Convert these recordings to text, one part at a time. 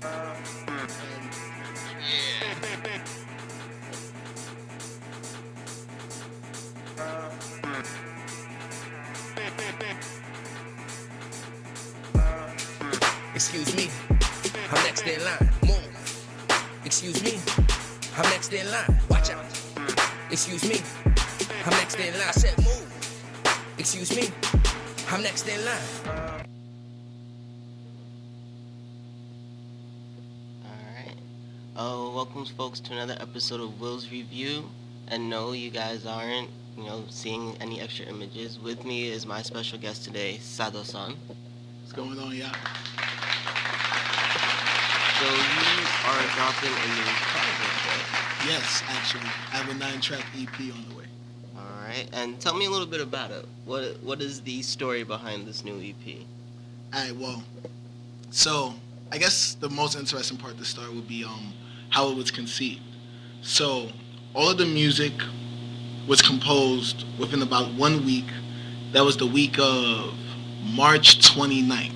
Excuse me, I'm next in line. Move. Excuse me, I'm next in line. Watch out. Excuse me, I'm next in line. I said move. Excuse me, I'm next in line. Alright. Welcome folks to another episode of Will's Review. And no, you guys aren't, seeing any extra images. With me is my special guest today, Sado-san. What's going on, y'all? So you are dropping a new project, right? Yes, actually. I have a 9-track EP on the way. Alright, and tell me a little bit about it. What is the story behind this new EP? Alright, well, so I guess the most interesting part to start would be how it was conceived. So all of the music was composed within about 1 week. That was the week of March 29th.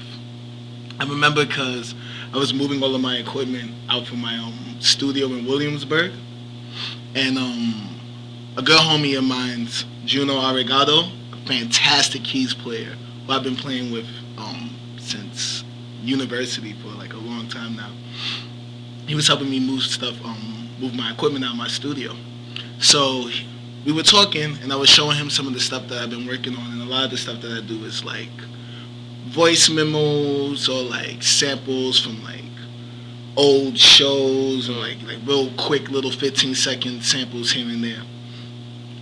I remember because I was moving all of my equipment out from my studio in Williamsburg, and a good homie of mine, Juno Arregado, a fantastic keys player who I've been playing with since university for like a long time now. He was helping me move my equipment out of my studio. So we were talking, and I was showing him some of the stuff that I've been working on, and a lot of the stuff that I do is like voice memos or like samples from like old shows or like real quick little 15-second samples here and there.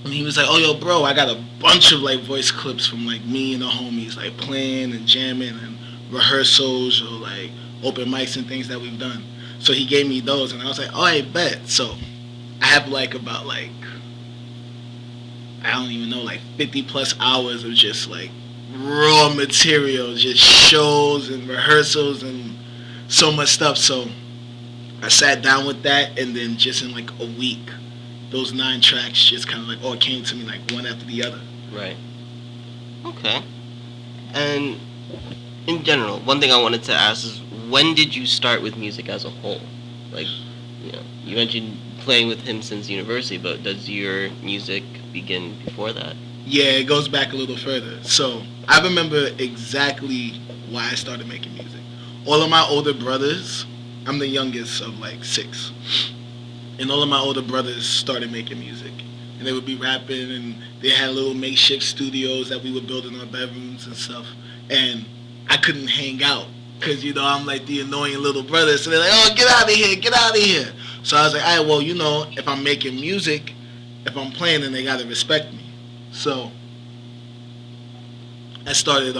And he was like, "Oh, yo, bro, I got a bunch of like voice clips from like me and the homies like playing and jamming and rehearsals or like open mics and things that we've done." So he gave me those, and I was like, "Oh, I bet." So I have like about like, I don't even know, like 50 plus hours of just like raw material, just shows and rehearsals and so much stuff. So I sat down with that, and then just in like a week, those 9 tracks just kind of like all came to me like one after the other. Right. Okay. And in general, one thing I wanted to ask is, when did you start with music as a whole? Like, you mentioned playing with him since university, but does your music begin before that? Yeah, it goes back a little further. So I remember exactly why I started making music. All of my older brothers, I'm the youngest of like 6, and all of my older brothers started making music. And they would be rapping, and they had little makeshift studios that we would build in our bedrooms and stuff. And I couldn't hang out because, I'm like the annoying little brother. So they're like, "Oh, get out of here, get out of here." So I was like, "All right, well, if I'm making music, if I'm playing, then they got to respect me." So I started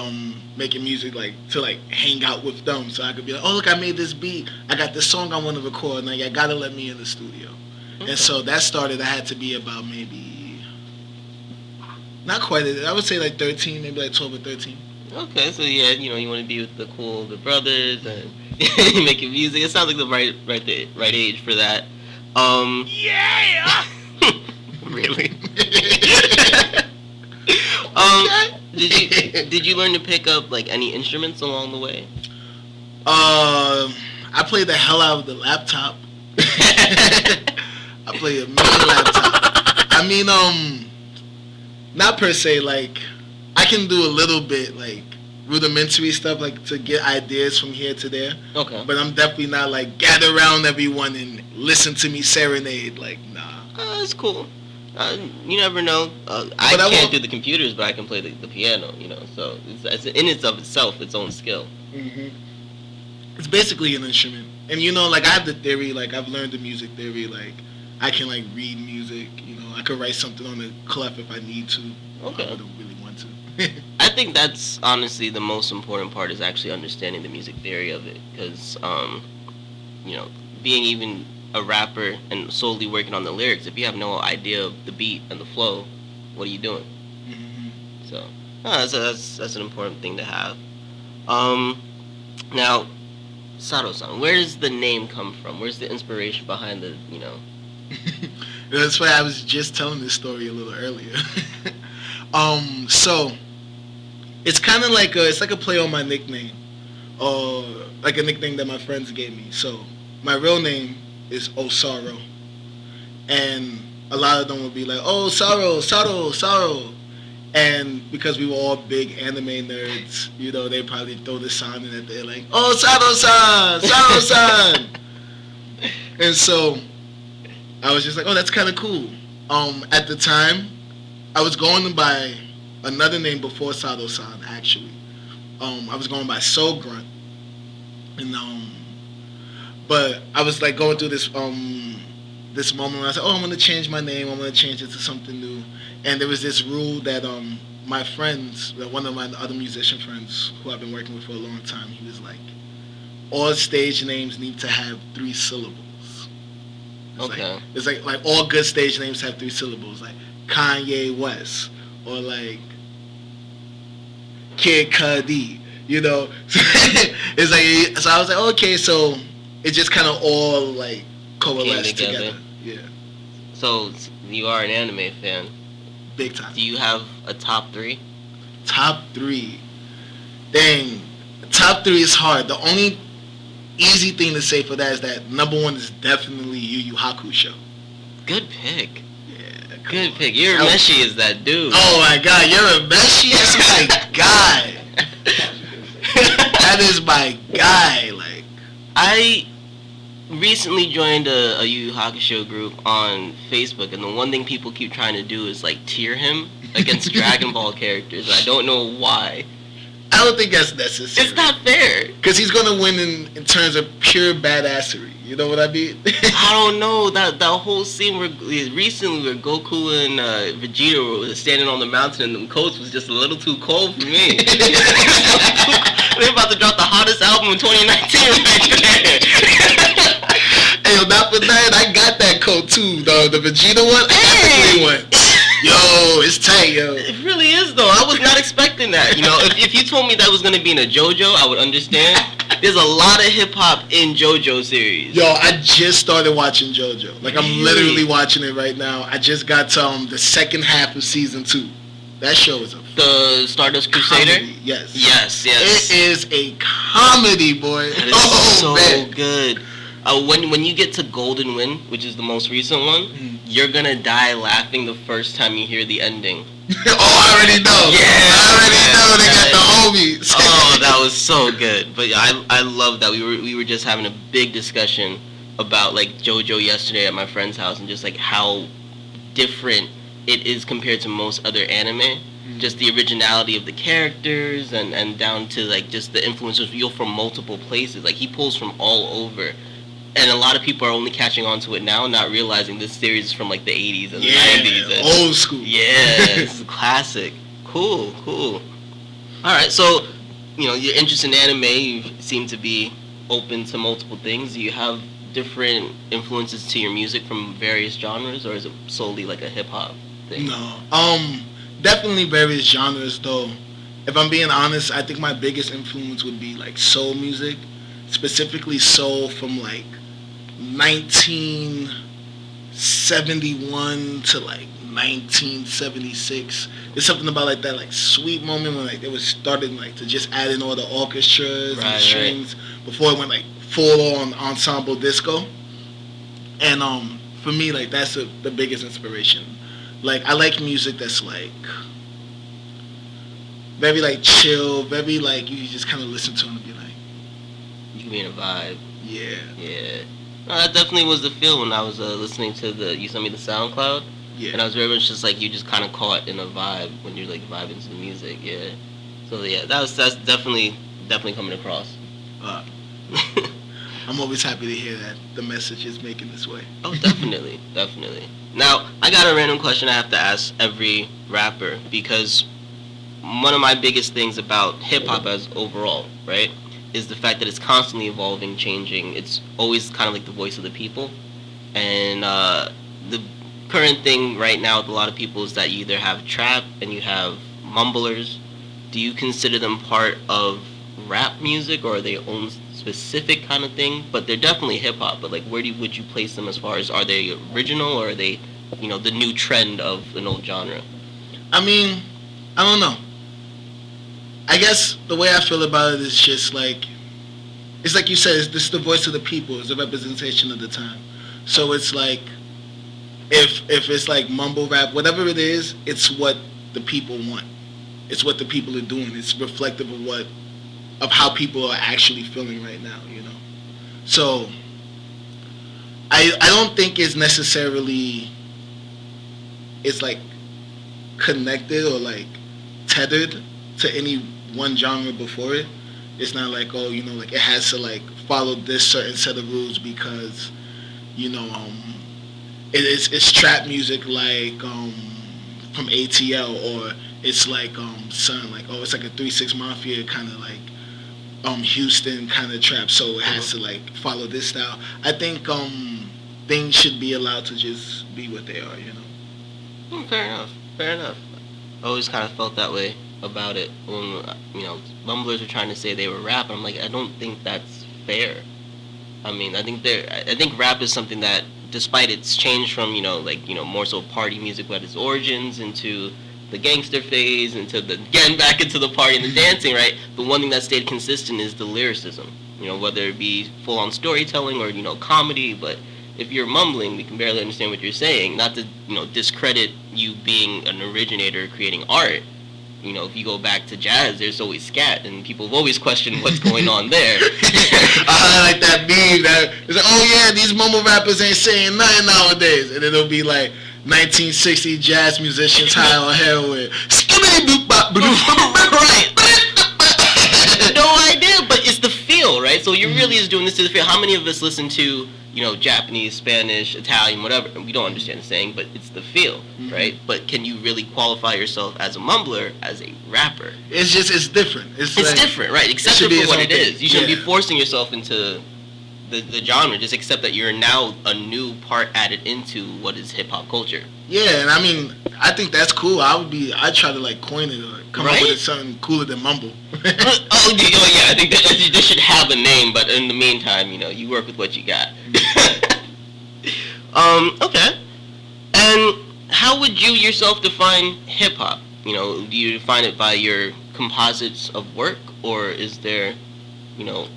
making music to hang out with them, so I could be like, "Oh, look, I made this beat. I got this song I want to record. Now you gotta let me in the studio." Okay. And so that started. I had to be about maybe not quite. I would say like 13, maybe like 12 or 13. Okay, so yeah, you want to be with the cool older brothers and making music. It sounds like the right age for that. Yeah. Really? Did you learn to pick up like any instruments along the way? I played the hell out of the laptop. I play a mini laptop. I mean, not per se. Like, I can do a little bit like rudimentary stuff, like to get ideas from here to there. Okay. But I'm definitely not like gather around everyone and listen to me serenade. Like, nah. That's cool. You never know. I can't do the computers, but I can play the piano. So it's in itself its own skill. Mm-hmm. It's basically an instrument, and like I have the theory. Like I've learned the music theory. Like I can like read music. I could write something on the clef if I need to. Okay. I don't really want to. I think that's honestly the most important part, is actually understanding the music theory of it, because being even a rapper and solely working on the lyrics, if you have no idea of the beat and the flow, what are you doing? Mm-hmm. So that's an important thing to have. Now, Sado-san, where does the name come from? Where's the inspiration behind the That's why I was just telling this story a little earlier. So it's kind of like it's like a play on my nickname, or like a nickname that my friends gave me. So my real name is Osaro, and a lot of them would be like, "Oh, Saro, Saro, Saro," and because we were all big anime nerds, you know, they probably throw this sign in at the end like, "Oh, Saro-san, Saro-san," and so I was just like, "Oh, that's kind of cool." At the time, I was going by another name before Saro-san actually. I was going by Soul Grunt, and but I was like going through this moment where I said, "Oh, I'm gonna change my name. I'm gonna change it to something new." And there was this rule that my friends, one of my other musician friends who I've been working with for a long time, he was like, all stage names need to have 3 syllables. It's like all good stage names have 3 syllables, like Kanye West or like Kid Cudi, you know. It's like, so I was like, okay, so it just kind of all like coalesced together. Yeah. So you are an anime fan. Big time. Do you have a top 3? Top 3. Dang. Top 3 is hard. The only easy thing to say for that is that number 1 is definitely Yu Yu Hakusho. Good pick. Yeah. Good pick. Urameshi is that dude. Oh my god, Urameshi is my guy. That is my guy. Like, I recently joined a Yu Yu Hakusho group on Facebook, and the one thing people keep trying to do is like tier him against Dragon Ball characters. I don't know why. I don't think that's necessary. It's not fair. Because he's gonna win in terms of pure badassery. You know what I mean? I don't know, that whole scene where recently where Goku and Vegeta were standing on the mountain and them coats was just a little too cold for me. They're about to drop the hottest album in 2019 right there. Hey, not for that, I got that coat too, the Vegeta one. I got the green one. Yo, it's tight, yo. It really is though. I was not expecting that. You know, if you told me that was gonna be in a JoJo, I would understand. There's a lot of hip hop in JoJo series. Yo, I just started watching JoJo. Like, I'm literally watching it right now. I just got to the second half of season 2. That show is the Stardust Crusader. Comedy. Yes. Yes. It is a comedy, boy. That is so man. Good. When you get to Golden Wind, which is the most recent one, you're gonna die laughing the first time you hear the ending. Oh, I already know. Yeah, I already know they got the homies. Oh, that was so good. But I love that we were just having a big discussion about like JoJo yesterday at my friend's house, and just like how different it is compared to most other anime. Just the originality of the characters and down to like just the influences feel from multiple places. Like he pulls from all over. And a lot of people are only catching on to it now, not realizing this series is from like the 80s and the 90s. And, old school. Yeah, this is a classic. Cool. Alright, so, you know, you're interested in anime, you seem to be open to multiple things. Do you have different influences to your music from various genres, or is it solely like a hip-hop thing? No. Definitely various genres, though. If I'm being honest, I think my biggest influence would be like soul music. Specifically soul from like 1971 to like 1976. There's something about like that like sweet moment when like they was starting like to just add in all the orchestras and strings before it went like full on ensemble disco. And for me, like that's the biggest inspiration. Like I like music that's like very like chill, very like you just kind of listen to and be like, you can be in a vibe. Yeah. No, that definitely was the feel when I was listening to you sent me the SoundCloud. Yeah. And I was very much just like, you just kind of caught in a vibe when you're like vibing to the music. Yeah. So yeah, that's definitely coming across. I'm always happy to hear that the message is making its way. Oh, definitely. Now, I got a random question I have to ask every rapper, because one of my biggest things about hip-hop as overall, right, is the fact that it's constantly evolving, changing. It's always kind of like the voice of the people. And the current thing right now with a lot of people is that you either have trap and you have mumblers. Do you consider them part of rap music, or are they own specific kind of thing? But they're definitely hip-hop. But like, where would you place them as far as, are they original, or are they, you know, the new trend of an old genre? I mean, I don't know. I guess the way I feel about it is just like, it's like you said, this is the voice of the people. It's a representation of the time. So it's like, if it's like mumble rap, whatever it is, it's what the people want. It's what the people are doing. It's reflective of how people are actually feeling right now, you know. So I don't think it's necessarily, it's like connected or like tethered to any one genre before it. It's not like, oh, you know, like it has to like follow this certain set of rules because, you know, it's trap music like from ATL, or it's like something like, oh, it's like a 3-6 Mafia kind of like Houston kind of trap, so it has to like follow this style. I think things should be allowed to just be what they are, you know. Fair enough. I always kind of felt that way about it when, you know, mumblers were trying to say they were rap. I'm like, I don't think that's fair. I mean, I think rap is something that, despite its change from, you know, like, you know, more so party music, but its origins into the gangster phase, into the getting back into the party and the dancing, right? The one thing that stayed consistent is the lyricism. You know, whether it be full-on storytelling or, you know, comedy, but if you're mumbling, we can barely understand what you're saying. Not to, you know, discredit you being an originator creating art. You know, if you go back to jazz, there's always scat, and people have always questioned what's going on there. I like that meme that it's like, oh yeah, these mumble rappers ain't saying nothing nowadays, and it'll be like 1960 jazz musicians high on heroin. Right. No idea, but it's the feel, right? So you really is doing this to the feel. How many of us listen to, you know, Japanese, Spanish, Italian, whatever, and we don't understand the saying, but it's the feel, right? But can you really qualify yourself as a mumbler, as a rapper? It's different. It's like, different, right? Accept it for what it is. You shouldn't be forcing yourself into the genre. Just accept that you're now a new part added into what is hip hop culture. Yeah, and I mean, I think that's cool. I'd try to like coin it or come up with something cooler than mumble. Yeah, I think that this should have a name, but in the meantime, you know, you work with what you got. Okay. And how would you yourself define hip hop? You know, do you define it by your composites of work, or is there, you know,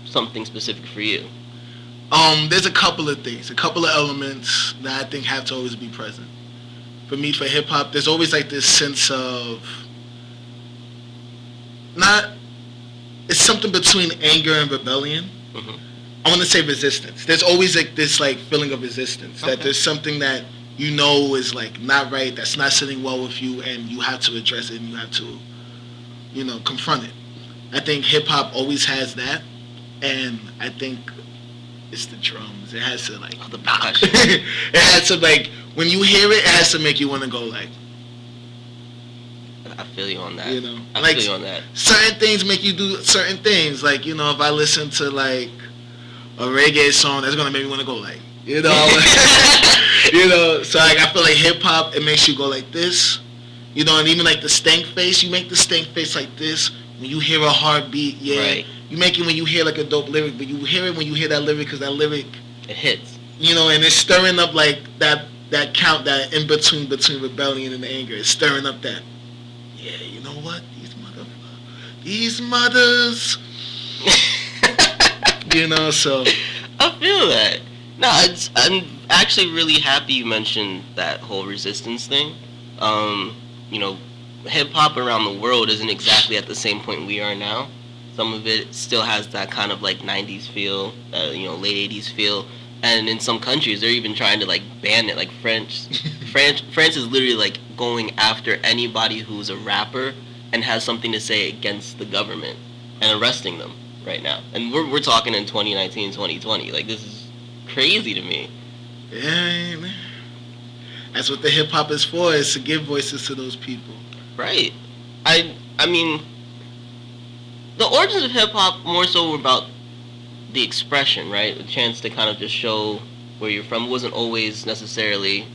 something specific for you? There's a couple of things, a couple of elements that I think have to always be present. For me, for hip hop, there's always like this sense of it's something between anger and rebellion. Mm-hmm. I want to say resistance. There's always like this like feeling of resistance, that there's something that you know is like not right, that's not sitting well with you, and you have to address it and you have to, you know, confront it. I think hip hop always has that, and I think it's the drums. It has to like the percussion. It has to like, when you hear it, it has to make you want to go like. I feel you on that. You know, I feel you on that. Certain things make you do certain things. Like, you know, if I listen to like a reggae song, that's gonna make me want to go like, you know, you know. So like, I feel like hip hop, it makes you go like this, you know, and even like the stank face, you make the stank face like this when you hear a hard beat. Yeah, right. You make it when you hear like a dope lyric, but you hear it when you hear that lyric because that lyric, it hits. You know, and it's stirring up like that count, that in between rebellion and anger. It's stirring up that. Yeah, you know what? These mothers. You know, so. I feel that. No, I'm actually really happy you mentioned that whole resistance thing. You know, hip hop around the world isn't exactly at the same point we are now. Some of it still has that kind of like 90s feel, you know, late 80s feel. And in some countries, they're even trying to like ban it. Like France is literally like going after anybody who's a rapper and has something to say against the government and arresting them right now. And we're talking in 2019, 2020. Like, this is crazy to me. Yeah, man. That's what the hip hop is for, is to give voices to those people. Right. I mean, the origins of hip hop more so were about the expression, right? A chance to kind of just show where you're from. It wasn't always necessarily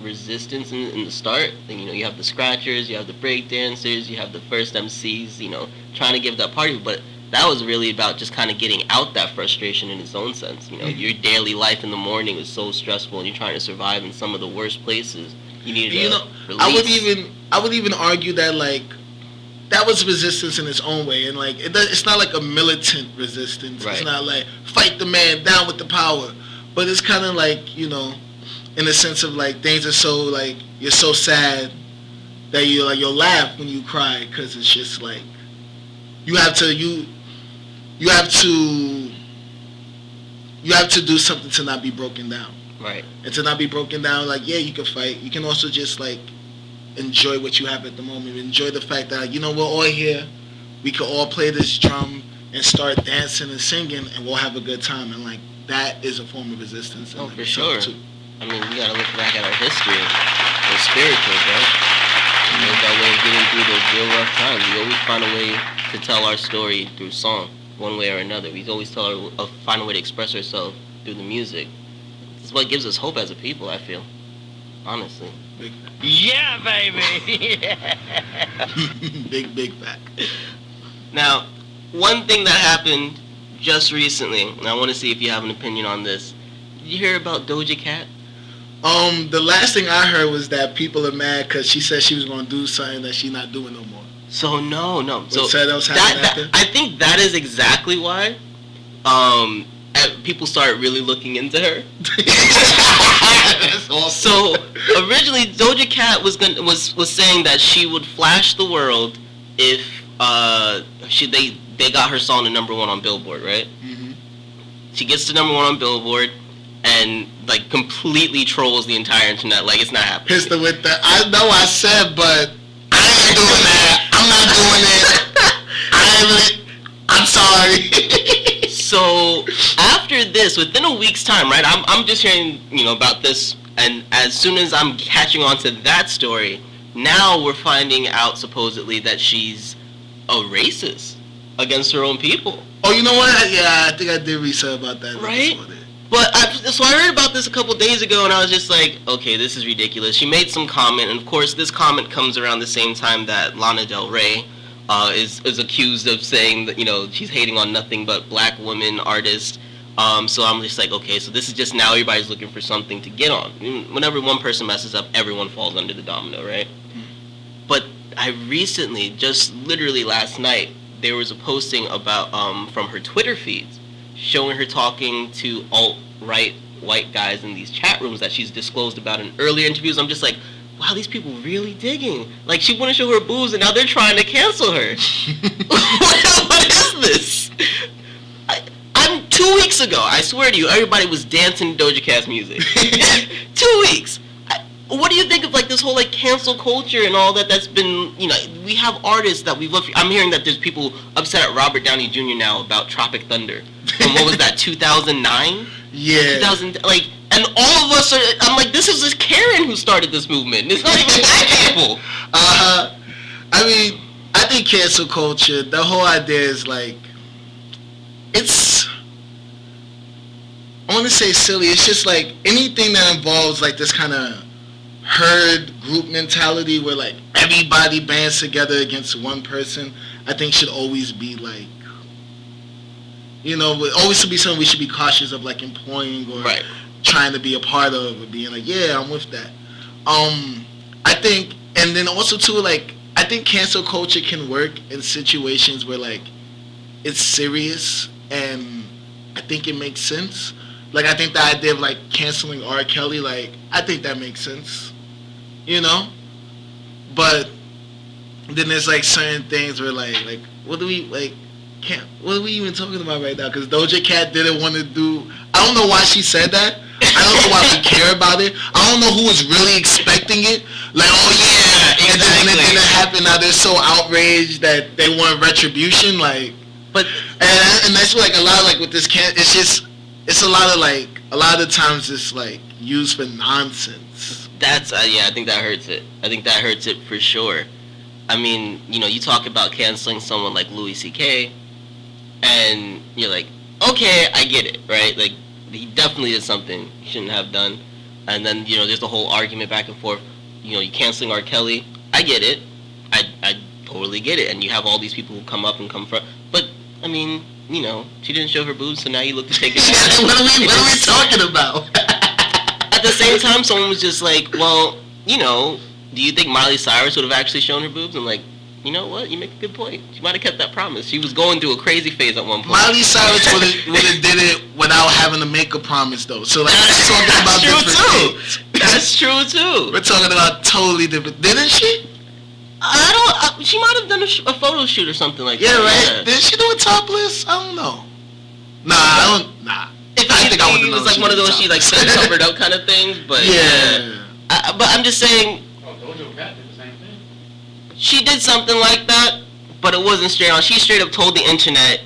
resistance in the start. And, you know, you have the scratchers, you have the break dancers, you have the first MCs, you know, trying to give that party. But that was really about just kind of getting out that frustration in its own sense. You know, your daily life in the morning is so stressful, and you're trying to survive in some of the worst places. You need to release. I would even argue that like that was resistance in its own way, and like it's not like a militant resistance. Right. It's not like fight the man down with the power, but it's kind of like, you know, in the sense of like things are so like you're so sad that you'll laugh when you cry because it's just like you have to do something to not be broken down. Right. And to not be broken down, like, yeah, you can fight. You can also just like enjoy what you have at the moment. Enjoy the fact that, you know, we're all here. We can all play this drum and start dancing and singing, and we'll have a good time. And like that is a form of resistance. Oh, like, for sure. too. I mean, we gotta look back at our history. It's spiritual, right? It's our way of getting through those real rough times. We always find a way to tell our story through song, one way or another. We always find a way to express ourselves through the music. It's what gives us hope as a people, I feel. Honestly. Big, Yeah, baby. big fact. Now, one thing that happened just recently, and I want to see if you have an opinion on this. Did you hear about Doja Cat? The last thing I heard was that people are mad because she said she was going to do something that she's not doing no more. So no. So What else happened after? I think that is exactly why people started really looking into her. That's awesome. So originally Doja Cat was saying that she would flash the world if they got her song to number 1 on Billboard, right? Mhm. She gets to number 1 on Billboard and like completely trolls the entire internet like it's not happening. Pissed her with that. I know I said, but I ain't doing that. I'm not doing it. I'm sorry. So after this, within a week's time, right? I'm just hearing, you know, about this, and as soon as I'm catching on to that story, now we're finding out supposedly that she's a racist against her own people. Oh, you know what? Yeah, I think I did research about that. Right? Before that. But so I heard about this a couple days ago, and I was just like, okay, this is ridiculous. She made some comment, and of course, this comment comes around the same time that Lana Del Rey is accused of saying that, you know, she's hating on nothing but black women artists. So I'm just like, okay, so this is just now everybody's looking for something to get on. Whenever one person messes up, everyone falls under the domino, right? But I recently, just literally last night, there was a posting about from her Twitter feeds showing her talking to alt-right white guys in these chat rooms that she's disclosed about in earlier interviews. I'm just like, wow, these people really digging. Like, she wouldn't show her boobs, and now they're trying to cancel her. What is this? I'm 2 weeks ago, I swear to you, everybody was dancing to Doja Cat's music. 2 weeks. What do you think of like this whole like cancel culture and all that? That's been, you know, we have artists that we love. I'm hearing that there's people upset at Robert Downey Jr. now about Tropic Thunder. From what was that, 2009? Yeah. 2000, like, and all of us are. I'm like, this is just Karen who started this movement. It's not even black people. I mean, I think cancel culture, the whole idea is like, it's, I want to say silly. It's just like anything that involves like this kind of herd group mentality where like everybody bands together against one person, I think should always be like, you know, always should be something we should be cautious of like employing or Right. trying to be a part of, or being like, yeah, I'm with that. I think, and then also too, like, I think cancel culture can work in situations where like it's serious and I think it makes sense. Like, I think the idea of like canceling R. Kelly, like, I think that makes sense, you know? But then there's like certain things where like what are we even talking about right now? Because Doja Cat didn't want to do, I don't know why she said that. I don't know why we care about it. I don't know who was really expecting it. Like, oh yeah, and then when it didn't happen, now they're so outraged that they want retribution. Like, But and that's like a lot of like with this it's just, it's a lot of like, a lot of times it's like used for nonsense. that's yeah, I think that hurts it. I think that hurts it for sure. I mean, you know, you talk about canceling someone like Louis C.K. and you're like, okay, I get it, right? Like, he definitely did something he shouldn't have done. And then, you know, there's the whole argument back and forth. You know, you canceling R. Kelly, I get it. I totally get it. And you have all these people who come up and come front. But, I mean, you know, she didn't show her boobs, so now you look to take it back. What are we talking about? At the same time, someone was just like, well, you know, do you think Miley Cyrus would have actually shown her boobs? I'm like, you know what? You make a good point. She might have kept that promise. She was going through a crazy phase at one point. Miley Cyrus would have did it without having to make a promise though. So like we're talking about That's different true too. things. That's true too. We're talking about totally different. Didn't she? She might have done a photo shoot or something like Yeah, that. right. Did she do a topless? I don't know. Nah, I don't. Nah. If I think I would it have was like one of those she like covered up kind of things, but Yeah. But I'm just saying. Oh, Doja Cat did the same thing. She did something like that, but it wasn't straight on. She straight up told the internet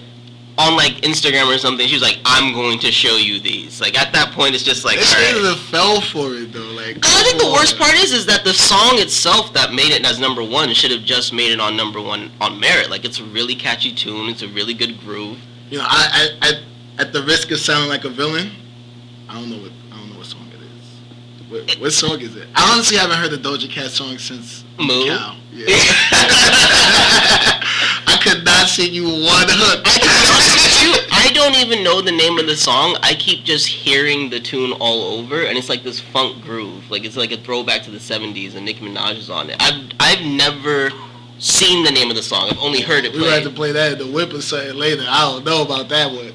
on like Instagram or something. She was like, "I'm going to show you these." Like at that point, it's just like, This all right. nigga fell for it though. Like, I think the worst part is that the song itself that made it as number one should have just made it on number one on merit. Like it's a really catchy tune. It's a really good groove. You know, I at the risk of sounding like a villain, I don't know what song it is. What song is it? I honestly haven't heard the Doja Cat song since Moo? Cow. Yeah. I could not sing you one hook. I don't even know the name of the song. I keep just hearing the tune all over, and it's like this funk groove. Like it's like a throwback to the '70s, and Nicki Minaj is on it. I've never seen the name of the song. I've only heard it We would played. have to play that at the whip or something later. I don't know about that one.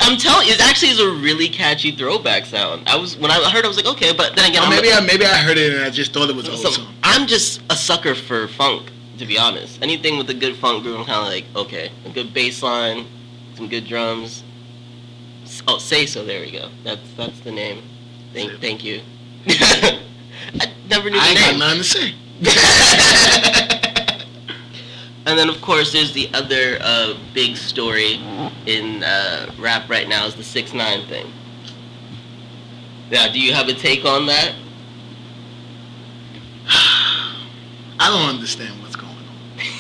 I'm telling you, it actually is a really catchy throwback sound. When I heard it, I was like, okay, but then again, maybe I heard it and I just thought it was an old song. I'm just a sucker for funk, to be honest. Anything with a good funk groove, I'm kind of like, okay, a good bass line, some good drums. Oh, Say So, there we go. That's the name. Thank you. I never knew the I ain't got name. nothing to say. And then, of course, there's the other big story in rap right now is the 6ix9ine thing. Yeah, do you have a take on that? I don't understand what's going on.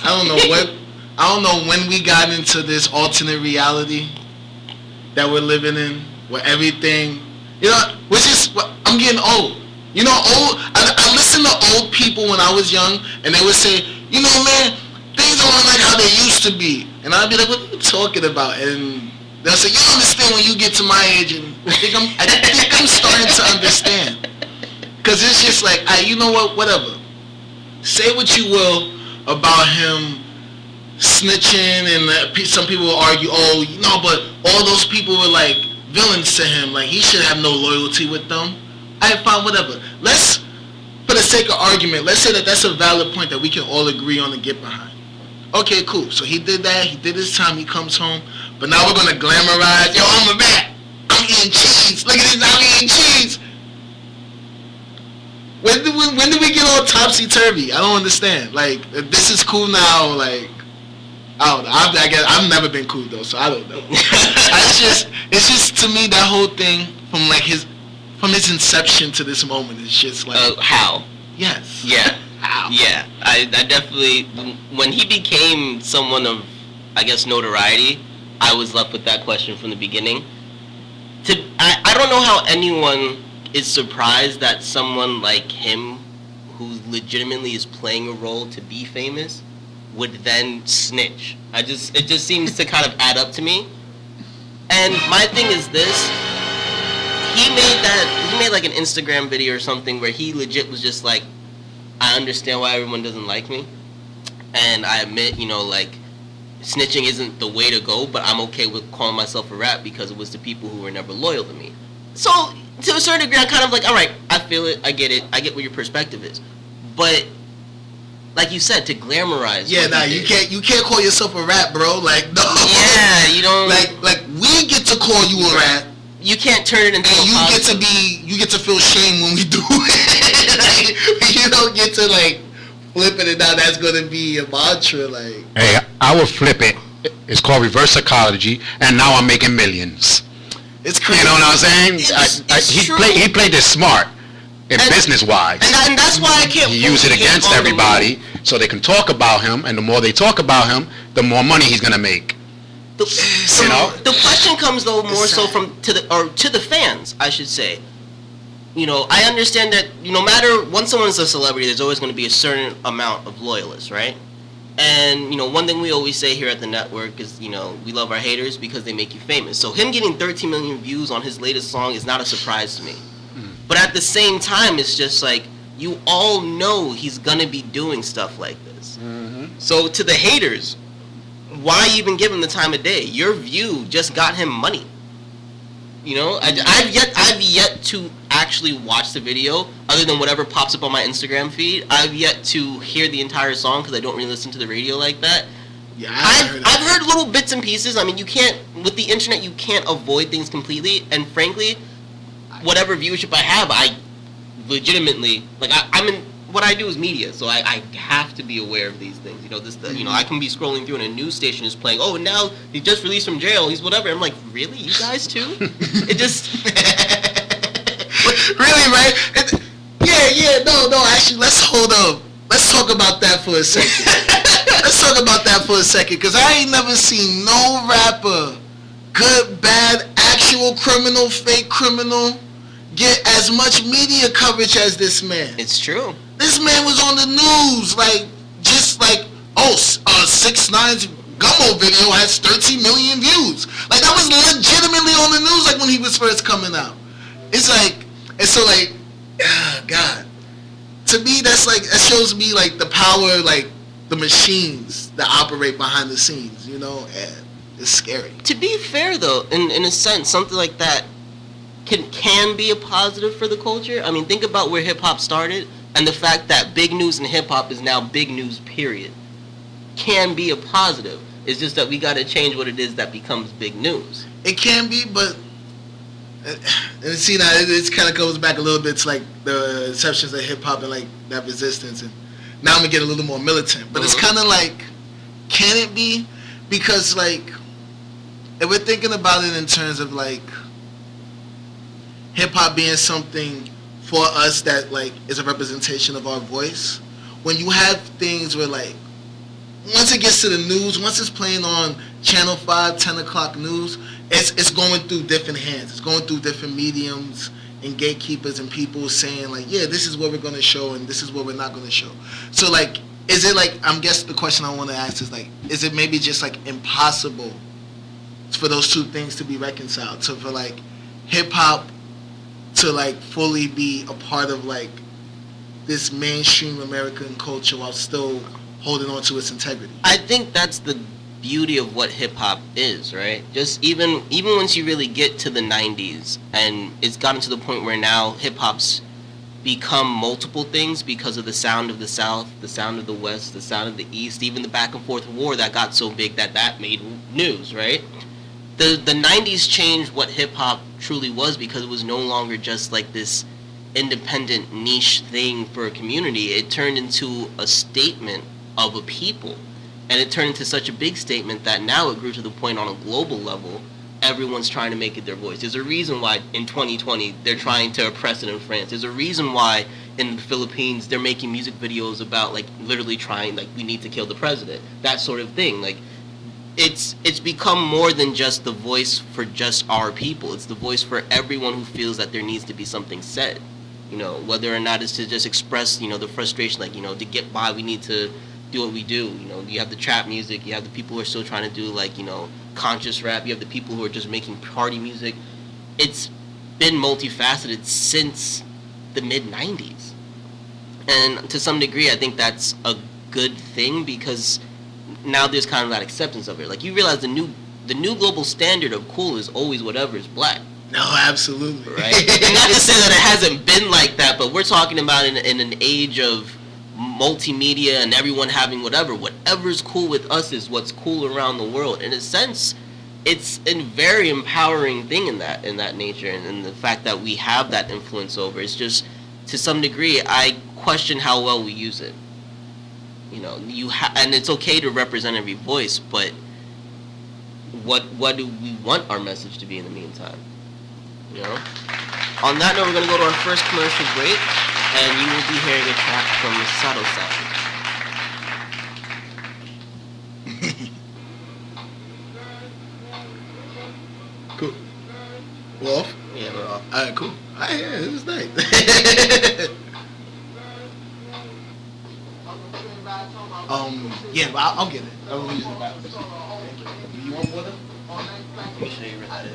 I don't know when we got into this alternate reality that we're living in, where everything, I'm getting old. You know, I listened to old people when I was young, and they would say, you know, man, things aren't like how they used to be. And I'd be like, what are you talking about? And they'll say, you don't understand when you get to my age. And I think I'm starting to understand. Because it's just like, you know what, whatever. Say what you will about him snitching, and some people will argue, oh, no, but all those people were like villains to him. Like, he should have no loyalty with them. Fine, whatever. Let's, for the sake of argument, let's say that that's a valid point that we can all agree on and get behind. Okay, cool. So he did that. He did his time. He comes home. But now we're going to glamorize, yo, I'm a rat. I'm eating cheese. Look at this. I'm eating cheese. When do we get all topsy-turvy? I don't understand. Like, this is cool now. Like, I don't know. I guess I've never been cool, though, so I don't know. It's just, to me, that whole thing from his inception to this moment is just like... How? Yes. Yeah. How? Yeah. I definitely... When he became someone of, I guess, notoriety, I was left with that question from the beginning. I don't know how anyone is surprised that someone like him, who legitimately is playing a role to be famous, would then snitch. It just seems to kind of add up to me. And my thing is this... He made like an Instagram video or something where he legit was just like, I understand why everyone doesn't like me, and I admit, you know, like, snitching isn't the way to go, but I'm okay with calling myself a rat because it was the people who were never loyal to me. So, to a certain degree, I'm kind of like, alright, I feel it, I get what your perspective is. But, like you said, to glamorize... Yeah, nah, you can't call yourself a rat, bro. Like, no. Yeah, you don't... Like, we get to call you a rat. You can't turn it into and a you get to feel shame when we do it. Like, you don't get to like flip it and now that's gonna be a mantra. Like, Hey, I will flip it. It's called reverse psychology, and now I'm making millions. it's crazy. You know what I'm saying? It's He true. played this smart, business wise. And that's why I can't... He used it against everybody, so they can talk about him, and the more they talk about him, the more money he's gonna make. You know? The question comes though more so to the fans, I should say. You know, I understand that no matter once someone's a celebrity, there's always going to be a certain amount of loyalists, right? And you know, one thing we always say here at the network is, you know, we love our haters because they make you famous. So him getting 13 million views on his latest song is not a surprise to me. But at the same time, it's just like you all know he's gonna be doing stuff like this. So to the haters, why even give him the time of day? Your view just got him money. You know, I've yet to actually watch the video, other than whatever pops up on my Instagram feed. I've yet to hear the entire song because I don't really listen to the radio like that. Yeah, I've heard little bits and pieces. I mean, you can't, with the internet, you can't avoid things completely. And frankly, whatever viewership I have, I legitimately, like, I'm in, what I do is media, so I have to be aware of these things. You know, you know, I can be scrolling through and a news station is playing, oh, now he just released from jail, he's whatever. I'm like, really? You guys too? It just... Really, right? No, actually, let's hold up. Let's talk about that for a second. Because I ain't never seen no rapper, good, bad, actual criminal, fake criminal, get as much media coverage as this man. It's true. This man was on the news, just like, 6ix9ine's Gummo video has 13 million views. Like, that was legitimately on the news, like, when he was first coming out. It's like, God. To me, that shows me, like, the power, like, the machines that operate behind the scenes, you know, and it's scary. To be fair, though, in a sense, something like that can be a positive for the culture. I mean, think about where hip-hop started, and the fact that big news in hip-hop is now big news, period, can be a positive. It's just that we got to change what it is that becomes big news. It can be, but... And see, now it kind of goes back a little bit to, like, the exceptions of hip-hop and, like, that resistance, and now I'm going to get a little more militant. But it's kind of like, can it be? Because, like, if we're thinking about it in terms of, like, hip-hop being something for us that, like, is a representation of our voice, when you have things where, like, once it gets to the news, once it's playing on Channel 5, 10 o'clock news, it's going through different hands. It's going through different mediums and gatekeepers and people saying, like, yeah, this is what we're going to show and this is what we're not going to show. So, like, is it, like, I guess the question I want to ask is, like, is it maybe just, like, impossible for those two things to be reconciled? So for, like, hip-hop to, like, fully be a part of, like, this mainstream American culture while still holding on to its integrity? I think that's the beauty of what hip-hop is, right? Just even once you really get to the 90s, and it's gotten to the point where now hip-hop's become multiple things because of the sound of the South, the sound of the West, the sound of the East, even the back and forth war that got so big that made news, right? The 90s changed what hip-hop truly was, because it was no longer just like this independent niche thing for a community. It turned into a statement of a people. And it turned into such a big statement that now it grew to the point on a global level, everyone's trying to make it their voice. There's a reason why in 2020 they're trying to oppress it in France. There's a reason why in the Philippines they're making music videos about, like, literally trying, like, we need to kill the president. That sort of thing. Like, it's become more than just the voice for just our people. It's the voice for everyone who feels that there needs to be something said. You know, whether or not it's to just express, you know, the frustration, like, you know, to get by we need to do what we do. You know, you have the trap music, you have the people who are still trying to do, like, you know, conscious rap, you have the people who are just making party music. It's been multifaceted since the mid-90s. And to some degree, I think that's a good thing, because now there's kind of that acceptance of it. Like, you realize the new global standard of cool is always whatever is black. No, absolutely. Right? And not to say that it hasn't been like that, but we're talking about in an age of multimedia and everyone having whatever's cool with us is what's cool around the world. In a sense, it's a very empowering thing in that nature, and the fact that we have that influence over. It's just, to some degree, I question how well we use it. You know, and it's okay to represent every voice, but what do we want our message to be in the meantime? You know. On that note, we're gonna go to our first commercial break, and you will be hearing a track from Sato Savage. Cool. We're off? Yeah, we're off. Alright, cool. Alright, yeah, it was nice. Yeah, but I'll get it. I'll use it back. You want water? Let me show you where that is.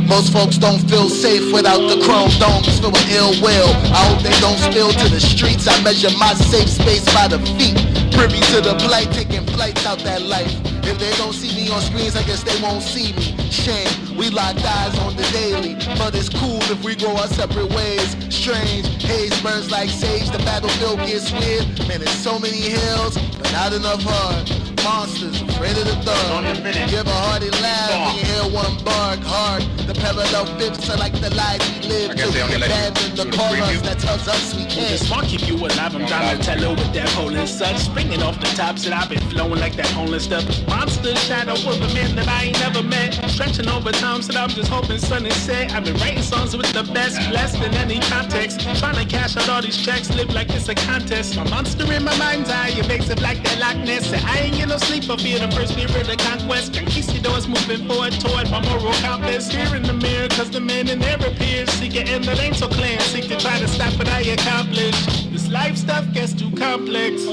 Most folks don't feel safe without the chrome domes filled with ill will. I hope they don't spill to the streets. I measure my safe space by the feet. privy to the blight, taking flights out that life. If they don't see me on screens, I guess they won't see me. Shame, we lock eyes on the daily, but it's cool if we go our separate ways. Strange, haze burns like sage, the battlefield gets weird. Man, there's so many hills, but not enough heart. Monsters, afraid of the dark. Give a hearty laugh when you hear one bark hard. The parallel fifths are like the lives we live to. Abandon the chorus that tells us we can't. This funk keep you alive, I'm Donatello with that hole and such. Springing off the tops that I've been flowing like that homeless stuff. Monster shadow of a man that I ain't never met. Stretching over times that I'm just hoping sun is set. I've been writing songs with the best, blessed in any context. Trying to cash out all these checks, live like it's a contest. My monster in my mind's eye, evasive like that Loch Ness. I ain't get no sleep, I fear the first fear of the conquest. Conquistadors moving forward toward my moral compass. Here in the mirror, cause the men in their appears seek an end that ain't so clear. Seek to try to stop what I accomplish. This life stuff gets too complex.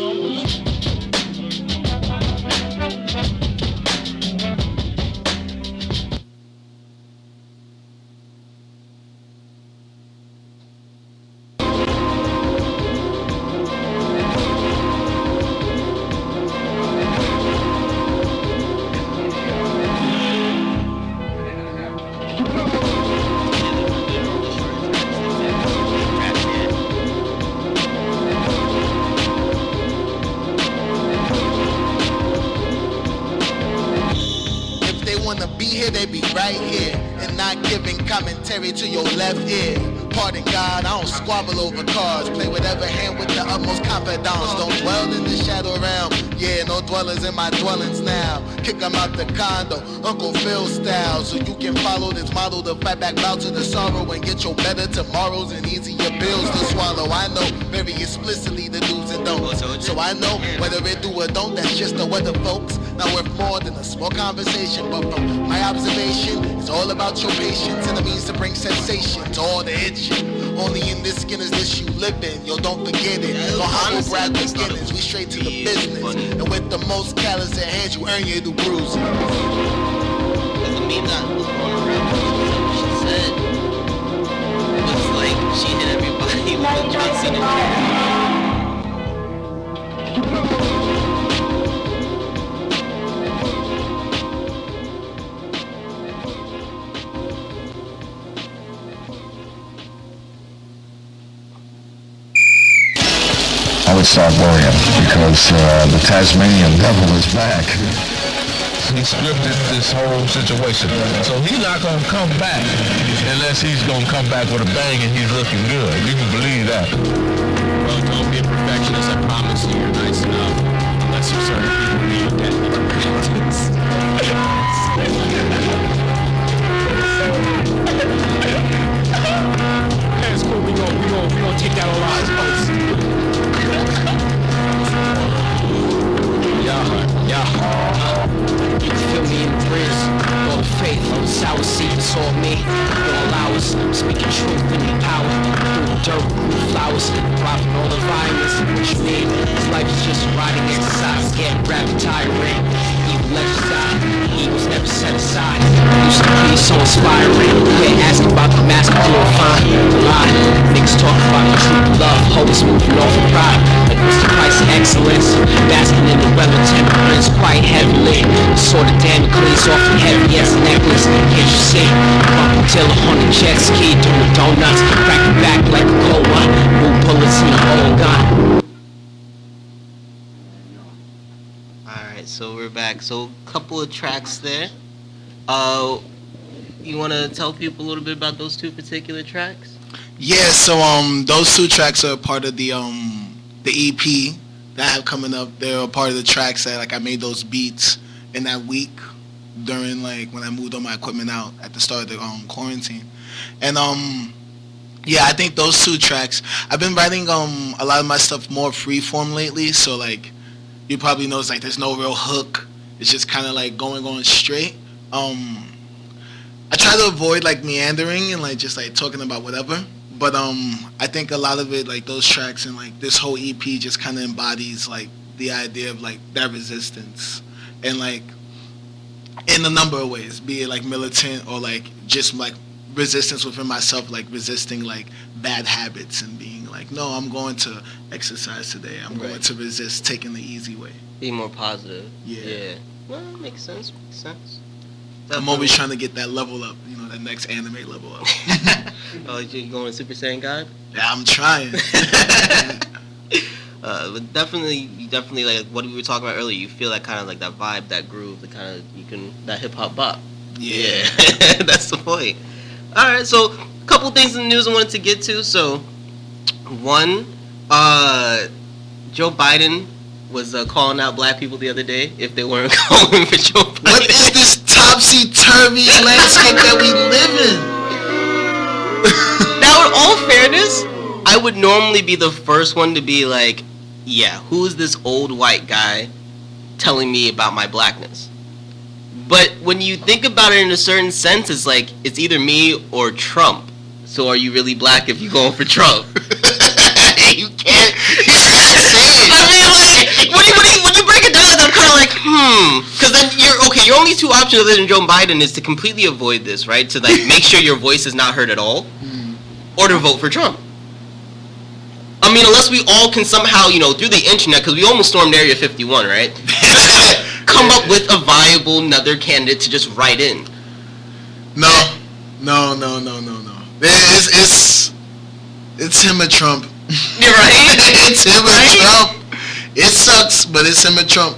Commentary to your left ear. Pardon God, I don't squabble over cars. Play whatever hand with the utmost confidence. Don't dwell in the shadow realm. Yeah, no dwellers in my dwellings now. Kick 'em out the condo, Uncle Phil style. So you can follow this model to fight back bout to the sorrow and get your better tomorrows and easier bills to swallow. I know very explicitly the do's and don'ts. So I know whether it do or don't, that's just the weather, folks. Not worth more than a small conversation, but from my observation, it's all about your patience and the means to bring sensation to all the itching. Only in this skin is this you live in. Yo, don't forget it. No humble brag beginnings. We straight to the business. And with the most callous at hand, you earn your new bruises. Doesn't mean that was going around. What she said was like she hit everybody with a John Cena. I would start worrying because the Tasmanian devil is back. He scripted this whole situation, so he's not gonna come back unless he's gonna come back with a bang and he's looking good. You can believe that. Well, don't be a perfectionist. I promise you, you're nice enough. Unless you serve people need that repentance. That's cool. We gonna take that all out. You can feel me in the breeze. All the faith, all the sour seed, it's all me. All hours, speaking truth in the power. Through the dirt, through the flowers, dropping all the violence. What you mean? This life is just a riding exercise, getting rapid tiring. Evil exercise, evil's never set aside. Used to be so inspiring. We're asking about the mask, glorifying the lie. Niggas talking about the truth, love, always moving off of pride. Like what's the price of excellence? Basking in the weather, temperance quite heavily. The sword of Damocles awfully heavy as a necklace. Can't you see? Bump until on the jet ski, doing the donuts, cracking back like a cold one. New bullets in the old gun. Alright, so we're back. So a couple of tracks there. You want to tell people a little bit about those two particular tracks? Yeah, so those two tracks are part of the EP that I have coming up. They're a part of the tracks that I made those beats in that week during when I moved all my equipment out at the start of the quarantine. And yeah, I think those two tracks, I've been writing a lot of my stuff more freeform lately, so you probably notice there's no real hook. It's just kind of going straight. I try to avoid like meandering and just like talking about whatever. But I think a lot of it, like those tracks and like this whole EP just kind of embodies like the idea of like that resistance and like in a number of ways, be it like militant or like just like resistance within myself, like resisting like bad habits and being Like, no, I'm going to exercise today. I'm going to resist taking the easy way. Be more positive. Yeah. Well, makes sense. Makes sense. I'm always trying to get that level up, that next anime level up. Oh, you going Super Saiyan God? Yeah, I'm trying. But definitely like what we were talking about earlier. You feel that kind of like that vibe, that groove, the kind of that hip hop bop. Yeah. That's the point. All right, so a couple things in the news I wanted to get to. So, one, Joe Biden was calling out black people the other day if they weren't calling for Joe Biden. What is this topsy-turvy landscape that we live in? Now, in all fairness, I would normally be the first one to be like, yeah, who's this old white guy telling me about my blackness? But when you think about it in a certain sense, it's like, it's either me or Trump. So are you really black if you're going for Trump? You can't say it. I mean, like, when you break it down, I'm kind of like, because then your only two options other than Joe Biden is to completely avoid this, right? To like make sure your voice is not heard at all, or to vote for Trump. I mean, unless we all can somehow, through the internet, because we almost stormed Area 51, right? Come up with a viable another candidate to just write in. No. It's him or Trump. You're right. It's him or Trump. It sucks, but it's him or Trump.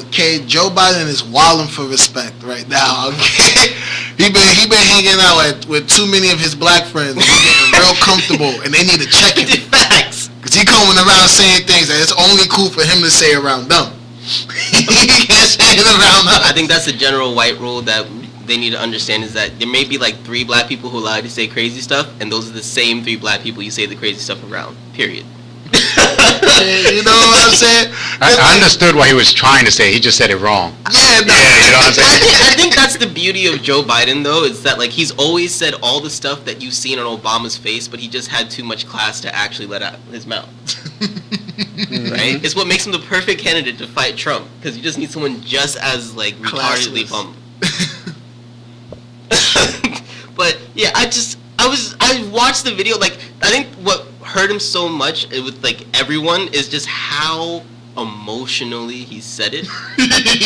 Okay, Joe Biden is wilding for respect right now, okay? He been hanging out with too many of his black friends. He's getting real comfortable, and they need to check him. Facts. Because he coming around saying things that it's only cool for him to say around them. He can't say it around us. I think that's the general white rule that they need to understand, is that there may be like 3 black people who allow you to say crazy stuff, and those are the same 3 black people you say the crazy stuff around, period. You know what I'm saying? I understood what he was trying to say. He just said it wrong. Yeah, no. Yeah, you know what I'm saying? I think that's the beauty of Joe Biden, though, is that like he's always said all the stuff that you've seen on Obama's face, but he just had too much class to actually let out his mouth. Right? It's what makes him the perfect candidate to fight Trump, because you just need someone just as like retardedly bummed. But yeah, I watched the video. Like, I think what hurt him so much with like everyone is just how emotionally he said it.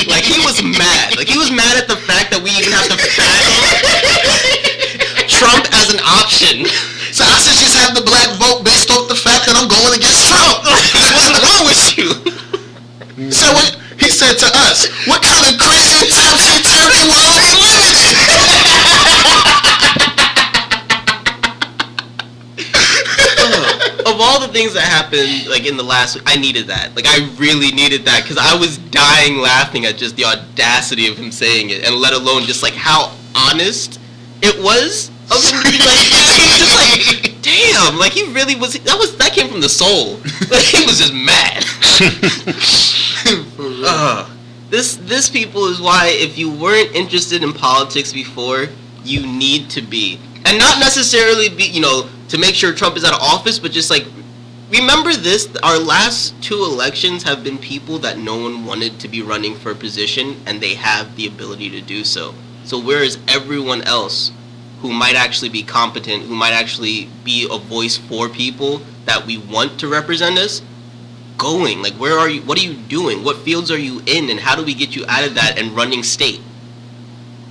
Like, he was mad. Like, he was mad at the fact that we even have to fathom Trump as an option. So I should just have the black vote based off the fact that I'm going against Trump. What's wrong with you? So what he said to us, what kind of crazy topsy-turvy world we live in? Of all the things that happened, like, in the last week, I needed that. Like, I really needed that, because I was dying laughing at just the audacity of him saying it, and let alone just, like, how honest it was. Of him, like, he's just like, damn, like, he really was, that came from the soul. Like, he was just mad. This people is why, if you weren't interested in politics before, you need to be. And not necessarily be, to make sure Trump is out of office, but just like, remember this, our last 2 elections have been people that no one wanted to be running for a position, and they have the ability to do so. So whereas everyone else who might actually be competent, who might actually be a voice for people that we want to represent us, going, like, where are you, what are you doing, what fields are you in, and how do we get you out of that and running state?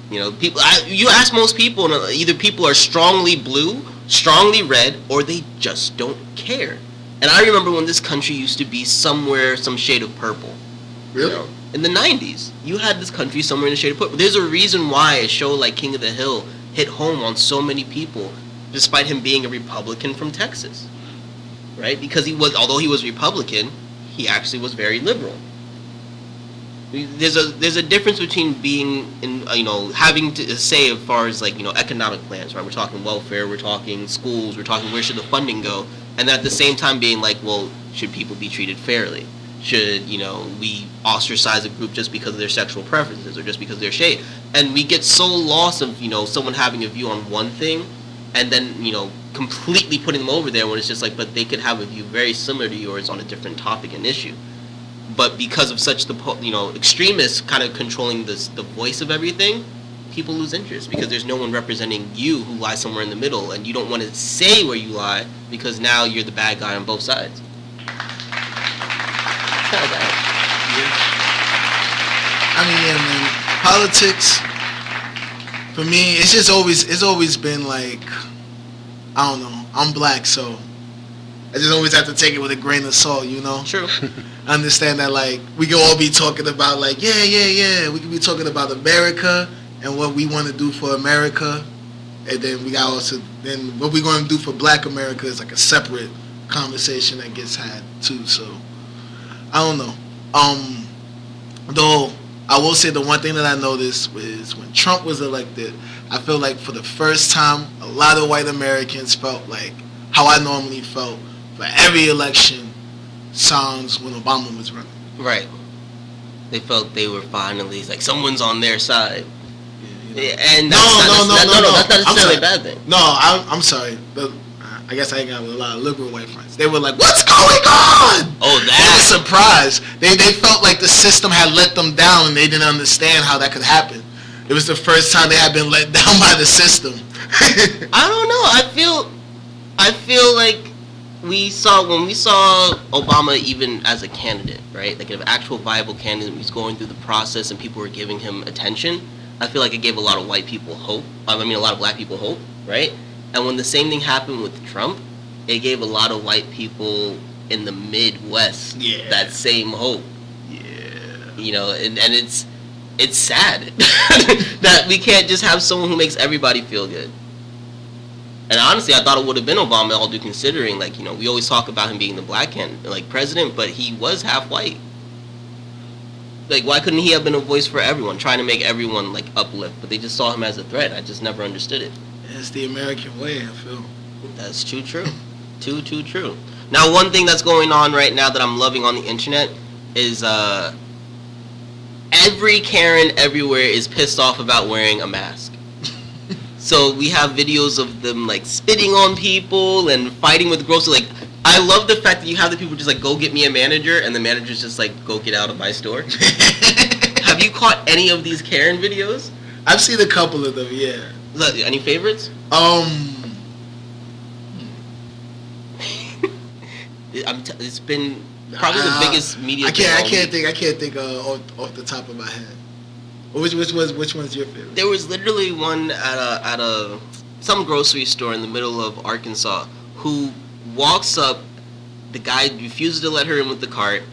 People. You ask most people, and either people are strongly blue, strongly red, or they just don't care. And I remember when this country used to be somewhere, some shade of purple. Really? In the 90s, you had this country somewhere in a shade of purple. There's a reason why a show like King of the Hill hit home on so many people, despite him being a Republican from Texas. Right? Because although he was Republican, he actually was very liberal. There's a difference between being in, having to say as far as like, economic plans, right? We're talking welfare, we're talking schools, we're talking where should the funding go, and then at the same time being like, well, should people be treated fairly? Should, we ostracize a group just because of their sexual preferences or just because of their shade? And we get so lost of, someone having a view on one thing and then, completely putting them over there when it's just like, but they could have a view very similar to yours on a different topic and issue. But because of such extremists kind of controlling the voice of everything, people lose interest because there's no one representing you who lies somewhere in the middle, and you don't want to say where you lie because now you're the bad guy on both sides. Kind of bad. I mean, yeah, man. Politics, for me, it's always been like, I don't know. I'm black, so I just always have to take it with a grain of salt, you know? True. I understand that, like, we can all be talking about, like, yeah. We can be talking about America and what we want to do for America. And then we got also, then what we're going to do for black America is like a separate conversation that gets had, too. So, I don't know. Though, I will say the one thing that I noticed was when Trump was elected, I feel like for the first time, a lot of white Americans felt like how I normally felt for every election sounds when Obama was running. Right. They felt they were finally, like, someone's on their side. Yeah, and that's not necessarily a bad thing. No, I'm sorry, but I guess I ain't got a lot of liberal white friends. They were like, "What's going on?" Oh, that. They were surprised. They felt like the system had let them down, and they didn't understand how that could happen. It was the first time they had been let down by the system. I don't know. I feel like when we saw Obama even as a candidate, right? Like an actual viable candidate, he was going through the process and people were giving him attention. I feel like it gave a lot of white people hope. A lot of black people hope, right? And when the same thing happened with Trump, it gave a lot of white people in the Midwest that same hope. Yeah. You know, and it's sad that we can't just have someone who makes everybody feel good. And honestly, I thought it would have been Obama, all due considering, like, you know, we always talk about him being the black president, but he was half white. Like, why couldn't he have been a voice for everyone, trying to make everyone, like, uplift? But they just saw him as a threat. I just never understood it. It's the American way, I feel. That's too true. Too true. Now, one thing that's going on right now that I'm loving on the internet is every Karen everywhere is pissed off about wearing a mask. So we have videos of them, like, spitting on people and fighting with groceries. Like, I love the fact that you have the people just, like, go get me a manager, and the manager's just like, go get out of my store. Have you caught any of these Karen videos? I've seen a couple of them, yeah. Look, any favorites? It's been probably the biggest media. I can't think off the top of my head. Which one's your favorite? There was literally one at some grocery store in the middle of Arkansas who walks up, the guy refuses to let her in with the cart,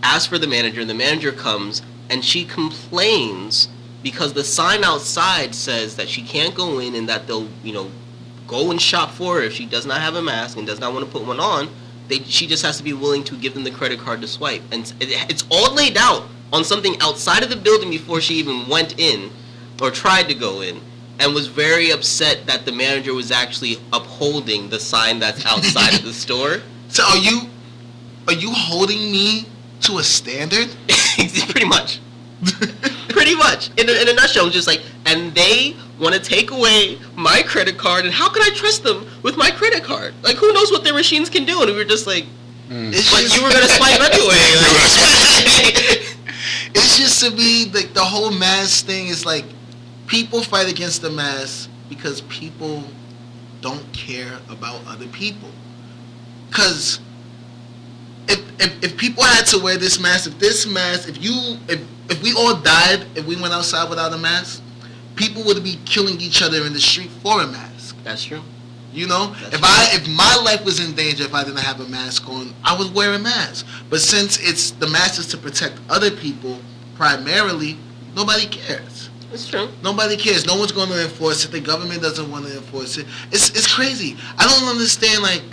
asks for the manager comes, and she complains because the sign outside says that she can't go in and that they'll, you know, go and shop for her if she does not have a mask and does not want to put one on. She just has to be willing to give them the credit card to swipe. And it's all laid out on something outside of the building before she even went in or tried to go in, and was very upset that the manager was actually upholding the sign that's outside of the store. So are you holding me to a standard? Pretty much. Pretty much. In a nutshell, it's just like, and they want to take away my credit card, and how can I trust them with my credit card? Like, who knows what their machines can do? And we were just like, but you were going to swipe anyway. Like, it's just, to me, like, the whole mask thing is like, people fight against the mask because people don't care about other people. Because if people had to wear this mask, if we all died, if we went outside without a mask, people would be killing each other in the street for a mask. That's true. You know, if my life was in danger, if I didn't have a mask on, I would wear a mask. But since the mask is to protect other people primarily, nobody cares. It's true. Nobody cares. No one's going to enforce it. The government doesn't want to enforce it. It's crazy. I don't understand. Like,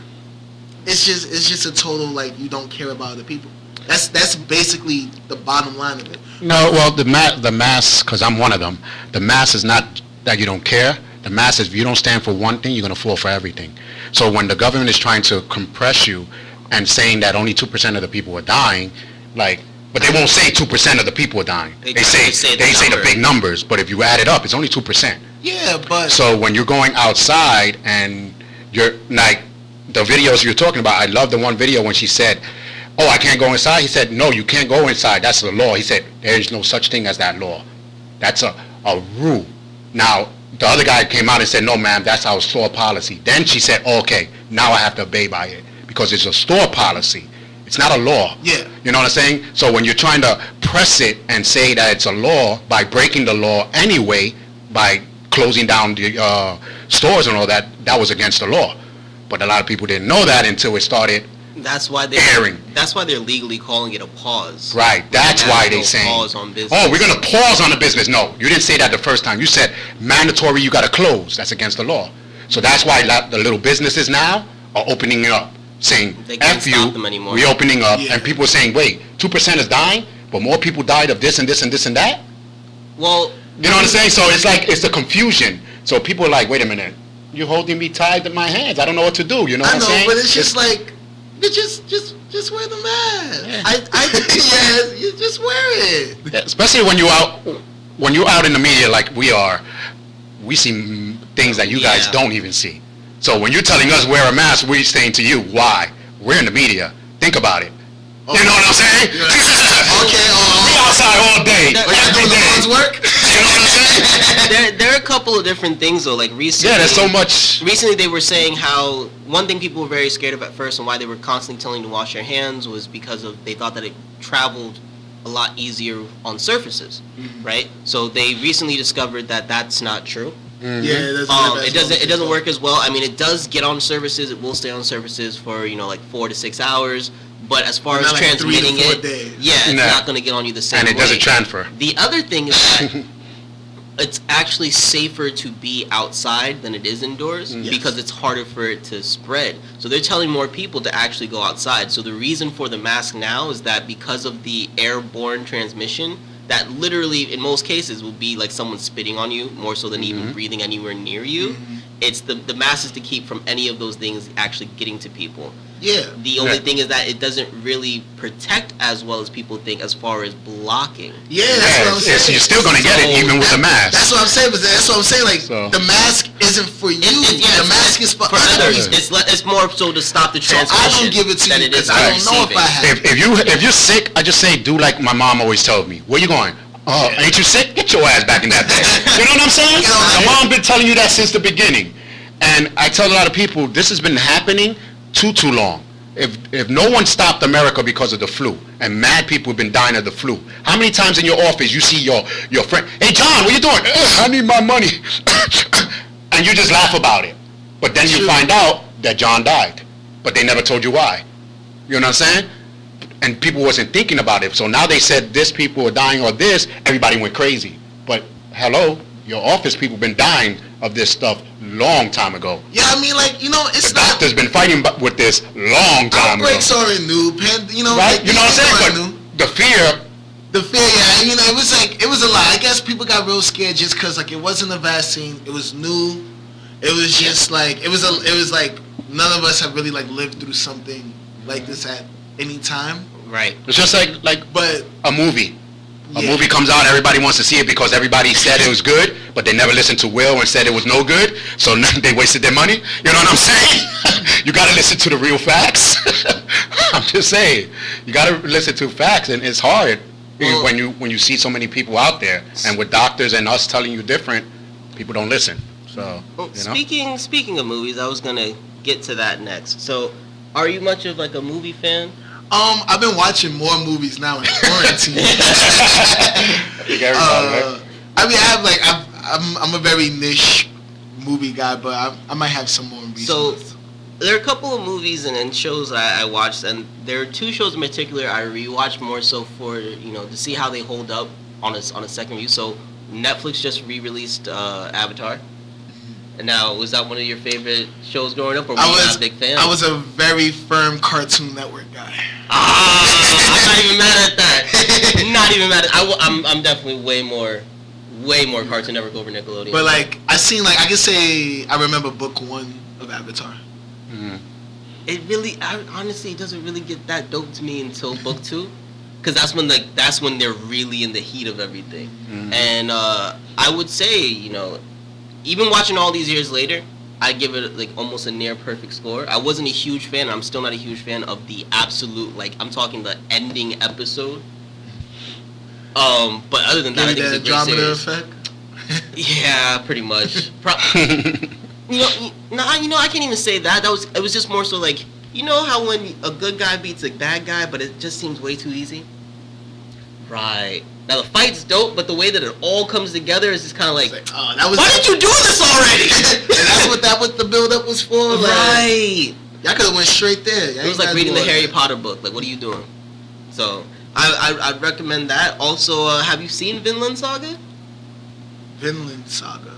it's just a total, like, you don't care about other people. That's basically the bottom line of it. No, well, the mass, because I'm one of them, the mass is not that you don't care. The mass is, if you don't stand for one thing, you're going to fall for everything. So when the government is trying to compress you and saying that only 2% of the people are dying, like, but they won't say 2% of the people are dying. They say the big numbers, but if you add it up, it's only 2%. Yeah, but... So when you're going outside and you're, like, the videos you're talking about, I love the one video when she said, oh, I can't go inside. He said, no, you can't go inside. That's the law. He said, there is no such thing as that law. That's a rule. Now, the other guy came out and said, no, ma'am, that's our store policy. Then she said, okay, now I have to obey by it because it's a store policy. It's not a law. Yeah. You know what I'm saying? So when you're trying to press it and say that it's a law by breaking the law anyway, by closing down the stores and all that, that was against the law. But a lot of people didn't know that until it started That's why they're airing. That's why they're legally calling it a pause. Right. That's why they saying, pause on business. oh, we're going to pause on the business. No, you didn't say that the first time. You said mandatory, you got to close. That's against the law. So that's why the little businesses now are opening up, saying, They can't F you, stop them anymore. we opening up. Yeah. And people are saying, wait, 2% is dying, but more people died of this and this and this and that? Well, You know what I'm saying? So it's like, it's the confusion. So people are like, wait a minute, you're holding me tied to my hands. I don't know what to do. You know what I I'm know, saying? but it's just like, you just wear the mask. Yeah. I think yes, you just wear it. Yeah, especially when you're out in the media like we are, we see things that you guys Yeah. don't even see. So when you're telling us wear a mask, we're saying to you, why? We're in the media. Think about it. You know what I'm saying? Okay, We outside all day, That- are you every doing the day. Lord's work? You know what I'm saying? there are a couple of different things though. Like recently, Yeah, there's so much. Recently, they were saying how one thing people were very scared of at first, and why they were constantly telling you to wash your hands, was because of they thought that it traveled a lot easier on surfaces, right? So they recently discovered that that's not true. Yeah, it It doesn't work as well. I mean, it does get on surfaces. It will stay on surfaces for like 4 to 6 hours. But as far But as not like 3 to transmitting 4 it, days. yeah, it's Nah. not going to get on you the same And it way. doesn't transfer. The other thing is that it's actually safer to be outside than it is indoors Yes. because it's harder for it to spread. So they're telling more people to actually go outside. So the reason for the mask now is that because of the airborne transmission, that literally in most cases will be like someone spitting on you more so than even breathing anywhere near you. It's the mask is to keep from any of those things actually getting to people. Yeah. The only Yeah. thing is that it doesn't really protect as well as people think as far as blocking. Yeah, that's what I'm Yeah, saying. so you're still going to get it even with the That's mask. what I'm saying. But that's what I'm saying. Like So- the mask isn't for you. Yeah, the mask is for others. It's more so to stop the So I transmission. don't give it to than you it is because I don't know if receiving. I have. If you're sick, I just say do like my mom always told me. Where you going? Ain't you sick? Get your ass back in that bed. You know what I'm saying? Get on My that. mom been telling you that since the beginning, and I tell a lot of people this has been happening too long. If no one stopped America because of the flu, and mad people have been dying of the flu, how many times in your office you see your friend, hey John, what you doing? I need my money, and you just laugh about it, but then you True. find out that John died, but they never told you why. You know what I'm saying? And people wasn't thinking about it. So now they said this people are dying or this, everybody went crazy. But hello, your office people been dying of this stuff long time ago. Yeah, I mean, like it's The not. doctor's been fighting with this long time ago. Outbreaks are new. Right? Like, You know what I'm saying? are But new. the fear, The fear, yeah, it was a lot. I guess people got real scared just because like it wasn't a vaccine. It was new. It was just like it was like none of us have really like lived through something like this at any time. Right. it's just like But a movie. A yeah. movie comes out, everybody wants to see it because everybody said it was good, but they never listened to Will and said it was no good, so they wasted their money. You know what I'm saying? You got to listen to the real facts. I'm just saying, you got to listen to facts, and it's hard Well- when you see so many people out there, and with doctors and us telling you different, people don't listen. So, Well, you know? speaking of movies, I was gonna get to that next. So, are you much of like a movie fan? I've been watching more movies now in quarantine. I think everybody, right? I mean, I have like I'm a very niche movie guy, but I might have some more recent So, ones. there are a couple of movies and shows I watched, and there are 2 shows in particular I rewatched more so for to see how they hold up on a second view. So, Netflix just re-released Avatar. And now, was that one of your favorite shows growing up, or were you not a big fan? I was a very firm Cartoon Network guy. I'm not even mad at that. Not even mad at. I'm definitely way more Cartoon Network over Nickelodeon. But like I can say I remember book 1 of Avatar. it really, honestly, it doesn't really get that dope to me until book 2, because that's when they're really in the heat of everything. And I would say, even watching all these years later, I give it like almost a near perfect score. I wasn't a huge fan. I'm still not a huge fan of the absolute, I'm talking the ending episode. But other than that, I Maybe think the it's a great Andromeda series. effect. Yeah, pretty much. I can't even say that. It was just more so like, you know how when a good guy beats a bad guy, but it just seems way too easy? Right. Now the fight's dope, but the way that it all comes together is just kind of like, why did you do this already? And that's what the build-up was for? Right. Y'all could have went straight there. It was like reading the Harry Potter book. Like, what are you doing? So, I'd recommend that. Also, have you seen Vinland Saga? Vinland Saga.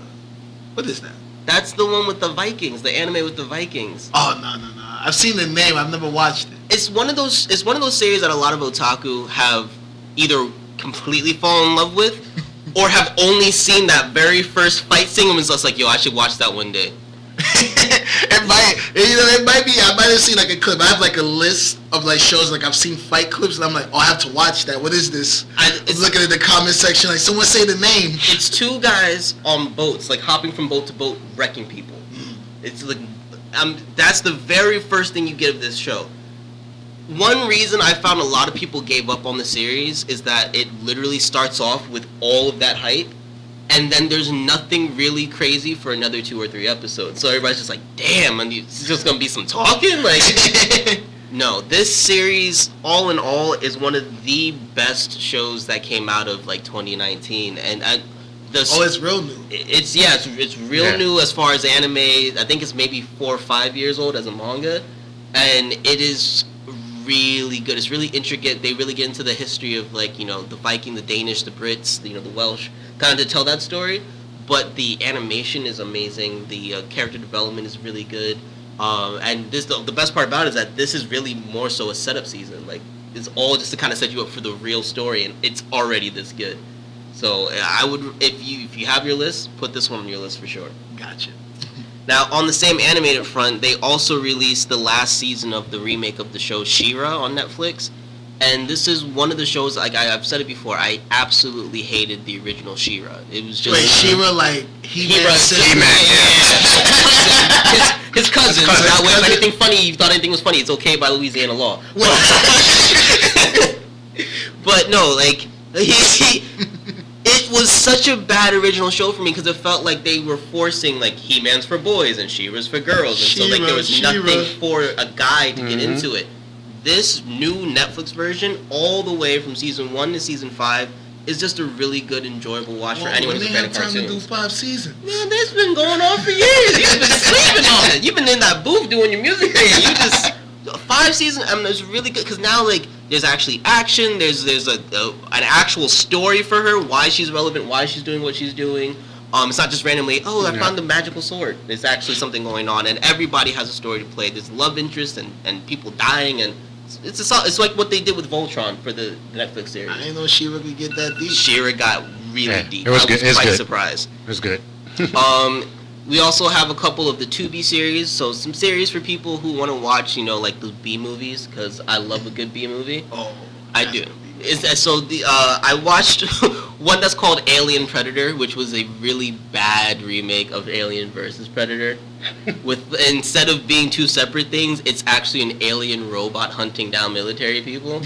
What is that? That's the one with the Vikings, the anime with the Vikings. Oh, no. I've seen the name. I've never watched it. It's one of those series that a lot of otaku have either completely fallen in love with or have only seen that very first fight scene and was just like, yo, I should watch that one day. It might be. I might have seen like a clip. I have like a list of like shows. Like I've seen fight clips, and I'm like, oh, I have to watch that. What is this? I'm looking at the comment section. Like, someone say the name. It's two guys on boats, like hopping from boat to boat, wrecking people. It's like, that's the very first thing you get of this show. One reason I found a lot of people gave up on the series is that it literally starts off with all of that hype, and then there's nothing really crazy for another 2 or 3 episodes. So everybody's just like, damn, and it's just gonna be some talking? Like, no, this series, all in all, is one of the best shows that came out of like 2019, and it's real new. It's real new as far as anime. I think it's maybe 4 or 5 years old as a manga, and it is really good. It's really intricate. They really get into the history of, like, you know, the Viking, the Danish, the Brits, the Welsh, kind of to tell that story. But the animation is amazing. The character development is really good. And the best part about it is that this is really more so a setup season. Like, it's all just to kind of set you up for the real story, and it's already this good. So I would, if you have your list, put this one on your list for sure. Gotcha. Now, on the same animated front, they also released the last season of the remake of the show She-Ra on Netflix. And this is one of the shows, like I've said it before, I absolutely hated the original She-Ra. It was just... Wait, She-Ra like He-Man? His cousin. That way, if anything funny, you thought anything was funny, it's okay by Louisiana law. But no, like, it was such a bad original show for me because it felt like they were forcing, like, He-Man's for boys and She-Ra's for girls, and so like there was nothing for a guy to get into it. This new Netflix version, all the way from season 1 to season 5, is just a really good, enjoyable watch for anyone who's a fan of cartoons. When they have time to do 5 seasons? Man, this been going on for years. You've been sleeping on it. You've been in that booth doing your music thing. You just 5 seasons. I mean, it's really good because now, like, there's actually action. There's an actual story for her, why she's relevant, why she's doing what she's doing. It's not just randomly, I found the magical sword. There's actually something going on, and everybody has a story to play. There's love interest and people dying, and it's like what they did with Voltron for the Netflix series. I didn't know She-Ra could get that deep. She-Ra got really deep. It was good. I was quite good. surprised. It was good. We also have a couple of the Tubi series, so some series for people who want to watch, like the B movies, because I love a good B movie. Oh, I do. I watched one that's called Alien Predator, which was a really bad remake of Alien versus Predator. Instead of being 2 separate things, it's actually an alien robot hunting down military people.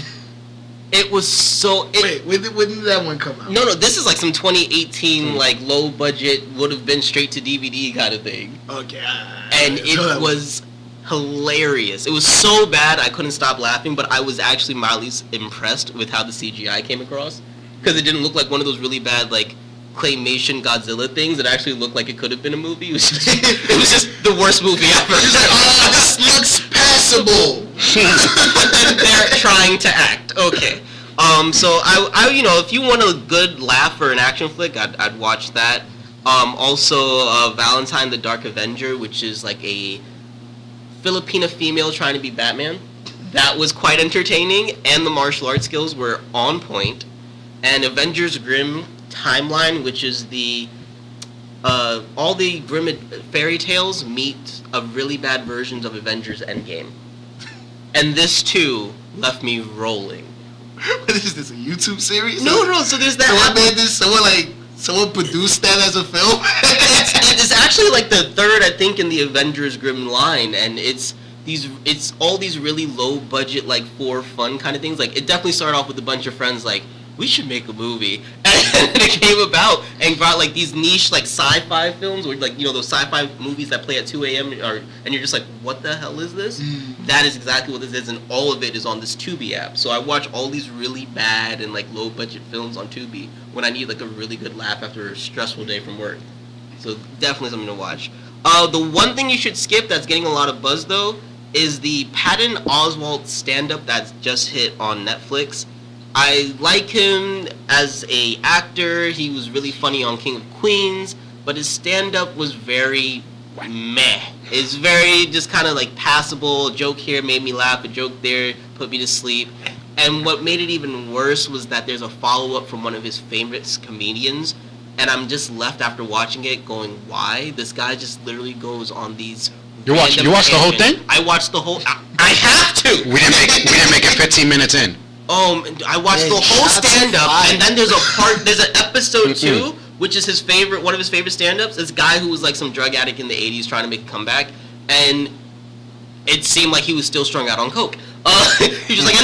It was so... Wait, when did that one come out? No, this is like some 2018, like, low budget, would have been straight to DVD kind of thing. Okay. And it was hilarious. It was so bad I couldn't stop laughing, but I was actually mildly impressed with how the CGI came across. Because it didn't look like one of those really bad, like, claymation Godzilla things. It actually looked like it could have been a movie. It was just the worst movie ever. It's like, this looks passable. But then they're trying to act. Okay. So I if you want a good laugh or an action flick, I'd watch that. Also, Valentine the Dark Avenger, which is like a Filipina female trying to be Batman. That was quite entertaining, and the martial arts skills were on point. And Avengers Grimm Timeline, which is the all the Grimm fairy tales meet of really bad versions of Avengers Endgame. And this too left me rolling. What is this, a YouTube series? No, so there's that. Someone made this. Someone produced that as a film. It's actually like the third, I think, in the Avengers Grimm line, and it's all these really low budget, like, for fun kind of things. Like, it definitely started off with a bunch of friends like, we should make a movie. And it came about and brought like these niche like sci-fi films, or like, you know, those sci-fi movies that play at 2 a.m. And you're just like, what the hell is this? That is exactly what this is, and all of it is on this Tubi app. So I watch all these really bad and like low budget films on Tubi when I need like a really good laugh after a stressful day from work. So definitely something to watch. The one thing you should skip that's getting a lot of buzz though is the Patton Oswalt stand-up that's just hit on Netflix. I like him as a actor. He was really funny on King of Queens, but his stand-up was very meh. It's very just kind of like passable. A joke here made me laugh. A joke there put me to sleep. And what made it even worse was that there's a follow-up from one of his favorite comedians, and I'm just left after watching it going, why? This guy just literally goes on these. You watched the whole thing? I watched the whole. I have to. We didn't make it 15 minutes in. I watched the whole stand-up, and then there's an episode 2, which is one of his favorite stand-ups. This guy who was like some drug addict in the 80s trying to make a comeback, and it seemed like he was still strung out on coke. He was just like,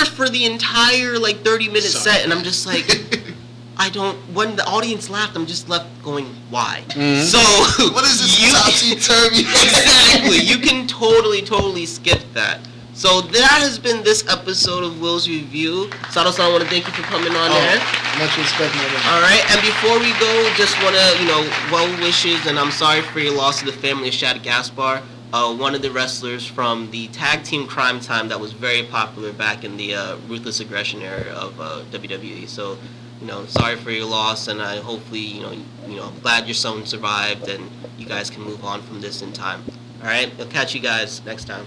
for the entire like 30-minute set, and I'm just like, when the audience laughed, I'm just left going, why? So, what is this topsy-turvy? Exactly, you can totally skip that. So that has been this episode of Will's Review. Sato-san, I want to thank you for coming on there. Much respect, man. All right, and before we go, just want to, well wishes, and I'm sorry for your loss to the family of Shad Gaspar, one of the wrestlers from the Tag Team Crime Time that was very popular back in the Ruthless Aggression era of WWE. So, sorry for your loss, and I hopefully, I'm glad your son survived, and you guys can move on from this in time. All right, I'll catch you guys next time.